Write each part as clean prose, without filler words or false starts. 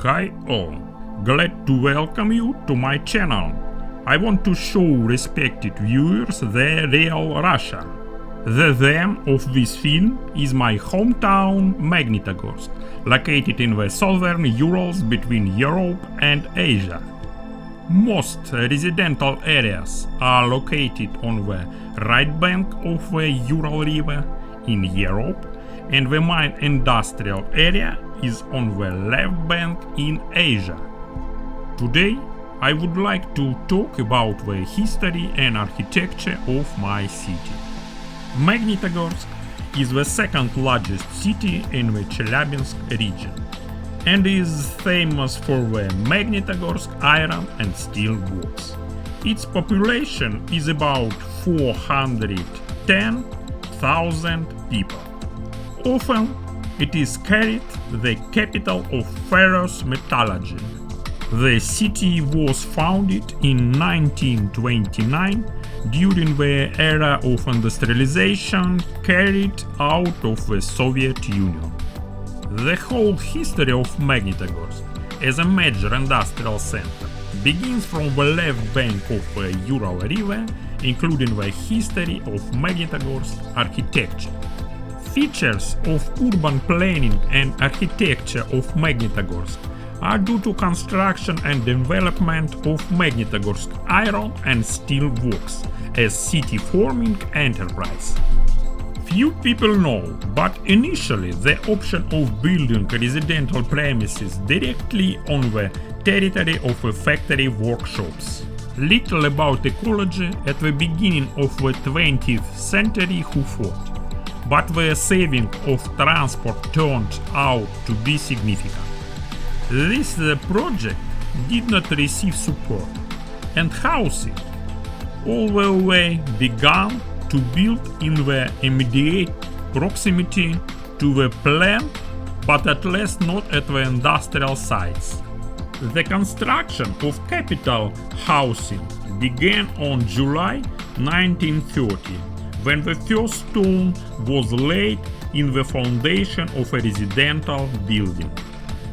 Hi all, glad to welcome you to my channel. I want to show respected viewers the real Russia. The theme of this film is my hometown Magnitogorsk, located in the southern Urals between Europe and Asia. Most residential areas are located on the right bank of the Ural River in Europe, and the main industrial area is on the left bank in Asia. Today I would like to talk about the history and architecture of my city. Magnitogorsk is the second largest city in the Chelyabinsk region and is famous for the Magnitogorsk iron and steel works. Its population is about 410,000 people. Often it is carried the capital of ferrous metallurgy. The city was founded in 1929 during the era of industrialization carried out of the Soviet Union. The whole history of Magnitogorsk as a major industrial center begins from the left bank of the Ural River, including the history of Magnitogorsk architecture. Features of urban planning and architecture of Magnitogorsk are due to construction and development of Magnitogorsk iron and steel works as city-forming enterprise. Few people know, but initially the option of building residential premises directly on the territory of a factory workshops. Little about ecology at the beginning of the 20th century who thought, but the saving of transport turned out to be significant. This project did not receive support, and housing all the way began to build in the immediate proximity to the plant, but at least not at the industrial sites. The construction of capital housing began on July 1930, when the first stone was laid in the foundation of a residential building.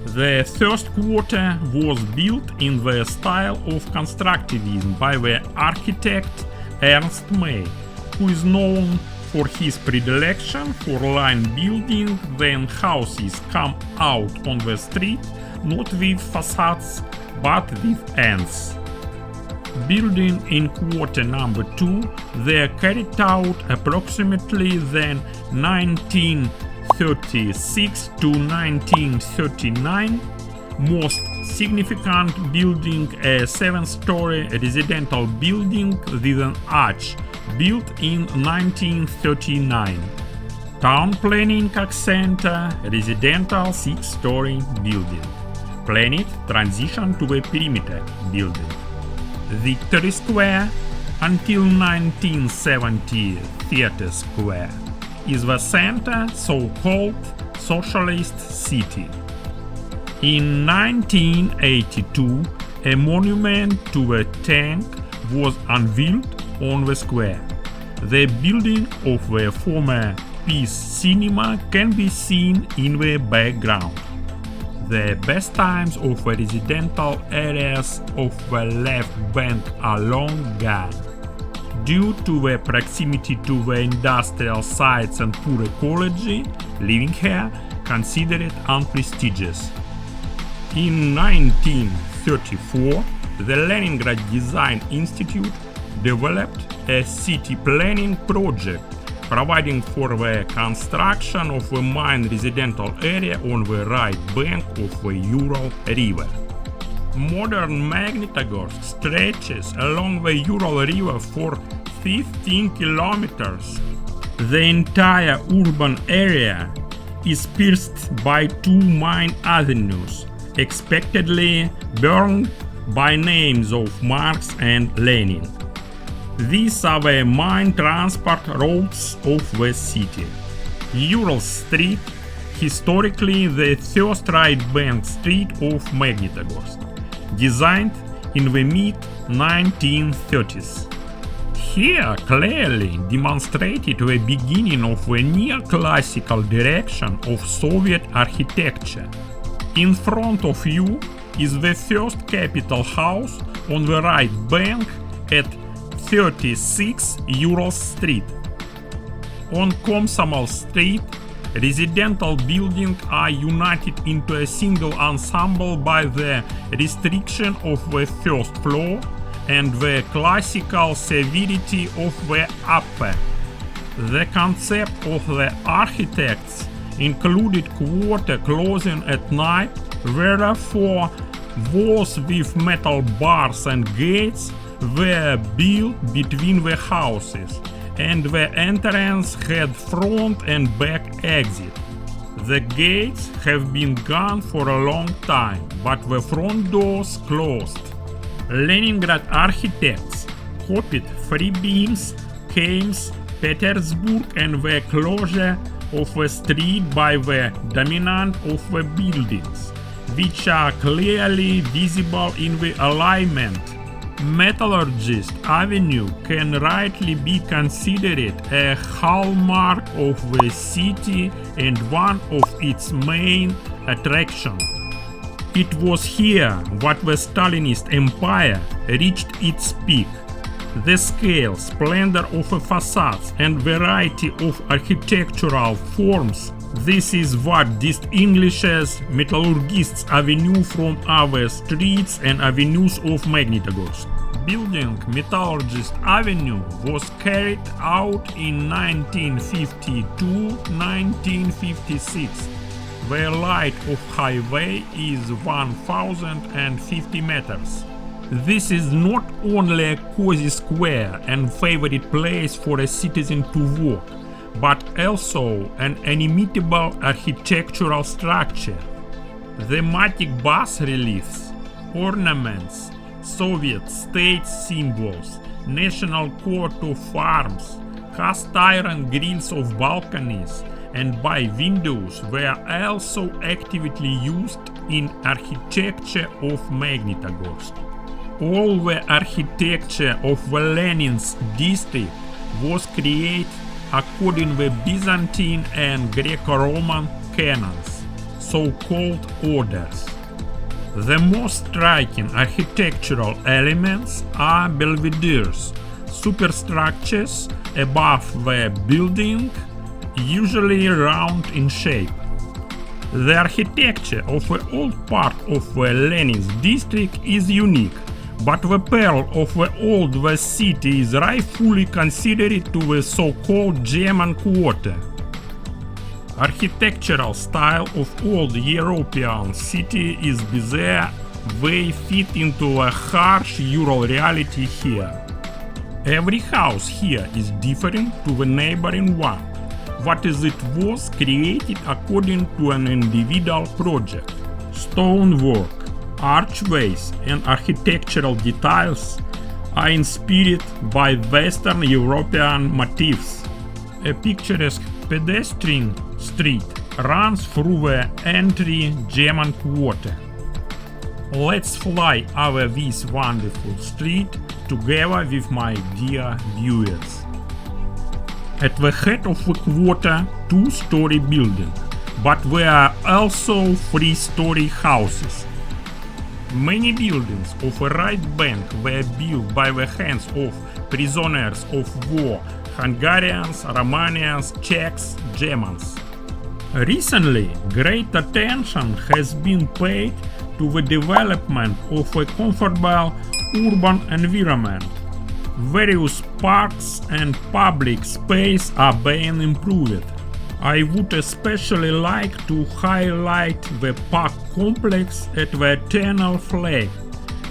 The first quarter was built in the style of constructivism by the architect Ernst May, who is known for his predilection for line building when houses come out on the street not with facades but with ends. Building in quarter number 2, they carried out approximately then 1936 to 1939. Most significant building, a 7-story residential building with an arch, built in 1939. Town Planning Center, residential 6-story building. Planned transition to a perimeter building. Victory Square, until 1970 Theatre Square, is the center so-called socialist city. In 1982, a monument to the tank was unveiled on the square. The building of the former Peace Cinema can be seen in the background. The best times of the residential areas of the left bank are long gone. Due to the proximity to the industrial sites and poor ecology, living here considered unprestigious. In 1934, the Leningrad Design Institute developed a city planning project providing for the construction of a main residential area on the right bank of the Ural River. Modern Magnitogorsk stretches along the Ural River for 15 kilometers. The entire urban area is pierced by 2 main avenues, expectedly borne by names of Marx and Lenin. These are the main transport routes of the city. Ural Street, historically the first right-bank street of Magnitogorsk, designed in the mid-1930s. Here clearly demonstrated the beginning of the neoclassical direction of Soviet architecture. In front of you is the first Capitol house on the right bank at 36 Ural Street. On Komsomol Street, residential buildings are united into a single ensemble by the restriction of the first floor and the classical severity of the upper. The concept of the architects included quarter closing at night, wherefore walls with metal bars and gates were built between the houses, and the entrance had front and back exit. The gates have been gone for a long time, but the front doors closed. Leningrad architects copied three beams, Keynes, Petersburg, and the closure of a street by the dominant of the buildings, which are clearly visible in the alignment. Metallurgist Avenue can rightly be considered a hallmark of the city and one of its main attractions. It was here that the Stalinist empire reached its peak. The scale, splendor of the facades and variety of architectural forms, this is what distinguishes Metallurgists Avenue from other streets and avenues of Magnitogorsk. Building Metallurgist Avenue was carried out in 1952-1956. The length of highway is 1,050 meters. This is not only a cozy square and favorite place for a citizen to walk, but also an inimitable architectural structure. Thematic bas-reliefs, ornaments, Soviet state symbols, national coat of arms, cast iron grills of balconies, and by windows were also actively used in architecture of Magnitogorsk. All the architecture of the Lenin's district was created according to the Byzantine and Greco-Roman canons, so-called orders. The most striking architectural elements are belvederes, superstructures above the building, usually round in shape. The architecture of the old part of the Lenin's district is unique, but the pearl of the old West city is rightfully considered to the so-called German Quarter. Architectural style of old European city is bizarre, they fit into a harsh Ural reality here. Every house here is different to the neighboring one. What is it was created according to an individual project. Stonework, archways and architectural details are inspired by Western European motifs. A picturesque pedestrian street runs through the entry German Quarter. Let's fly over this wonderful street together with my dear viewers. At the head of the quarter, two-story building, but there are also three-story houses. Many buildings of the right bank were built by the hands of prisoners of war, Hungarians, Romanians, Czechs, Germans. Recently, great attention has been paid to the development of a comfortable urban environment. Various parks and public space are being improved. I would especially like to highlight the park complex at the Eternal Flag.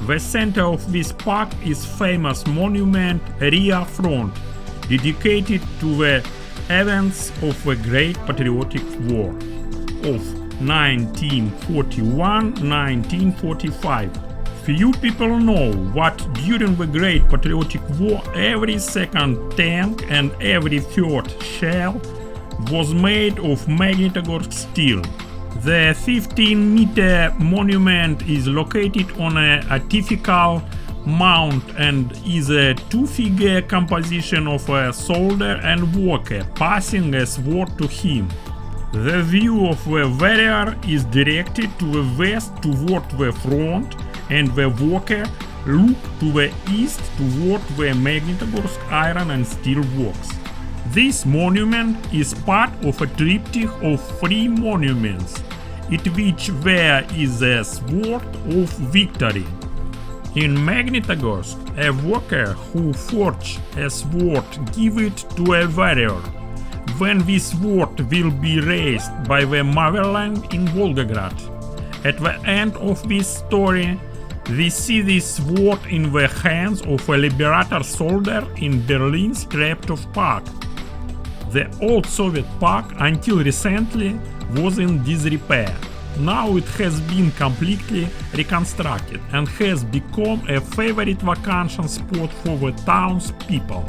The center of this park is famous monument Rear Front, dedicated to the events of the Great Patriotic War of 1941-1945. Few people know that during the Great Patriotic War every second tank and every third shell was made of Magnitogorsk steel. The 15-meter monument is located on a artificial mount and is a two-figure composition of a soldier and worker passing a sword to him. The view of the warrior is directed to the west toward the front, and the worker look to the east toward the Magnitogorsk iron and steel works. This monument is part of a triptych of 3 monuments, in which there is a sword of victory. In Magnitogorsk, a worker who forges a sword gives it to a warrior. When this sword will be raised by the motherland in Volgograd. At the end of this story, we see this sword in the hands of a liberator soldier in Berlin's Treptow Park. The old Soviet park until recently was in disrepair. Now it has been completely reconstructed and has become a favorite vacation spot for the townspeople.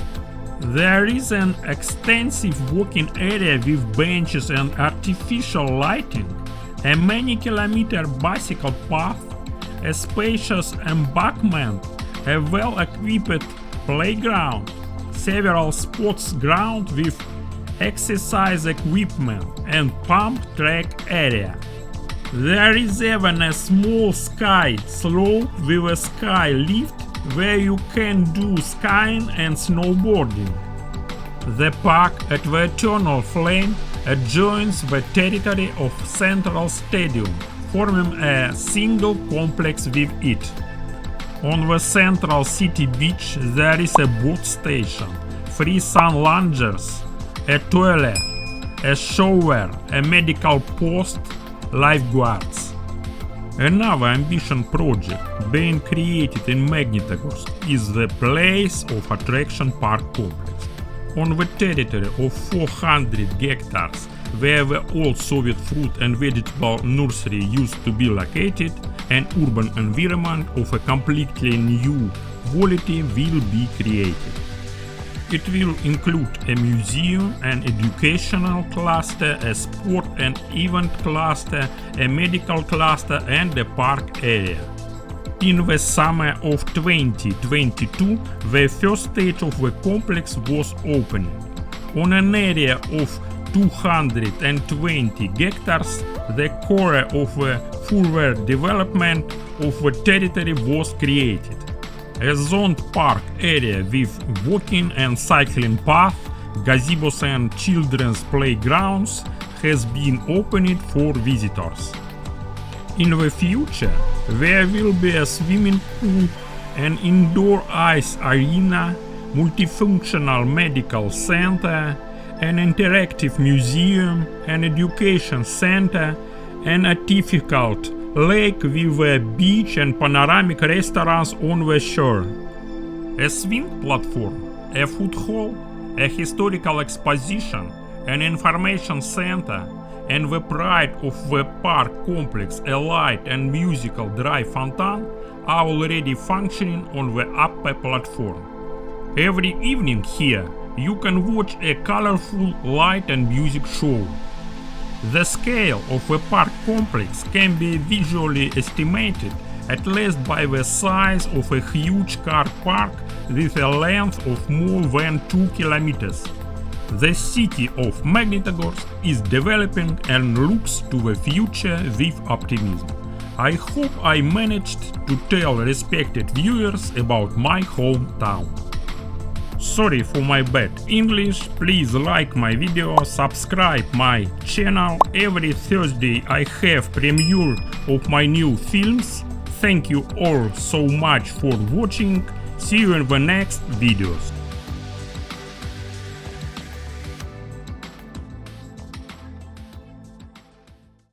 There is an extensive walking area with benches and artificial lighting, a many-kilometer bicycle path, a spacious embankment, a well-equipped playground, several sports grounds with exercise equipment, and pump track area. There is even a small ski slope with a ski lift where you can do skiing and snowboarding. The park at the Eternal Flame adjoins the territory of Central Stadium, forming a single complex with it. On the Central City beach there is a boat station, 3 sun loungers, a toilet, a shower, a medical post, lifeguards. Another ambition project being created in Magnitogorsk is the Place of Attraction Park complex. On the territory of 400 hectares, where the old Soviet fruit and vegetable nursery used to be located, an urban environment of a completely new quality will be created. It will include a museum, an educational cluster, a sport and event cluster, a medical cluster, and a park area. In the summer of 2022, the first stage of the complex was opened. On an area of 220 hectares, the core of the further development of the territory was created. A zoned park area with walking and cycling path, gazebos and children's playgrounds has been opened for visitors. In the future, there will be a swimming pool, an indoor ice arena, multifunctional medical center, an interactive museum, an education center, an artificial lake with a beach and panoramic restaurants on the shore. A swing platform, a food hall, a historical exposition, an information center, and the pride of the park complex, a light and musical dry fountain, are already functioning on the upper platform. Every evening here you can watch a colorful light and music show. The scale of the park complex can be visually estimated at least by the size of a huge car park with a length of more than 2 kilometers. The city of Magnitogorsk is developing and looks to the future with optimism. I hope I managed to tell respected viewers about my hometown. Sorry for my bad English, please like my video, subscribe my channel. Every Thursday I have premiere of my new films. Thank you all so much for watching, see you in the next videos.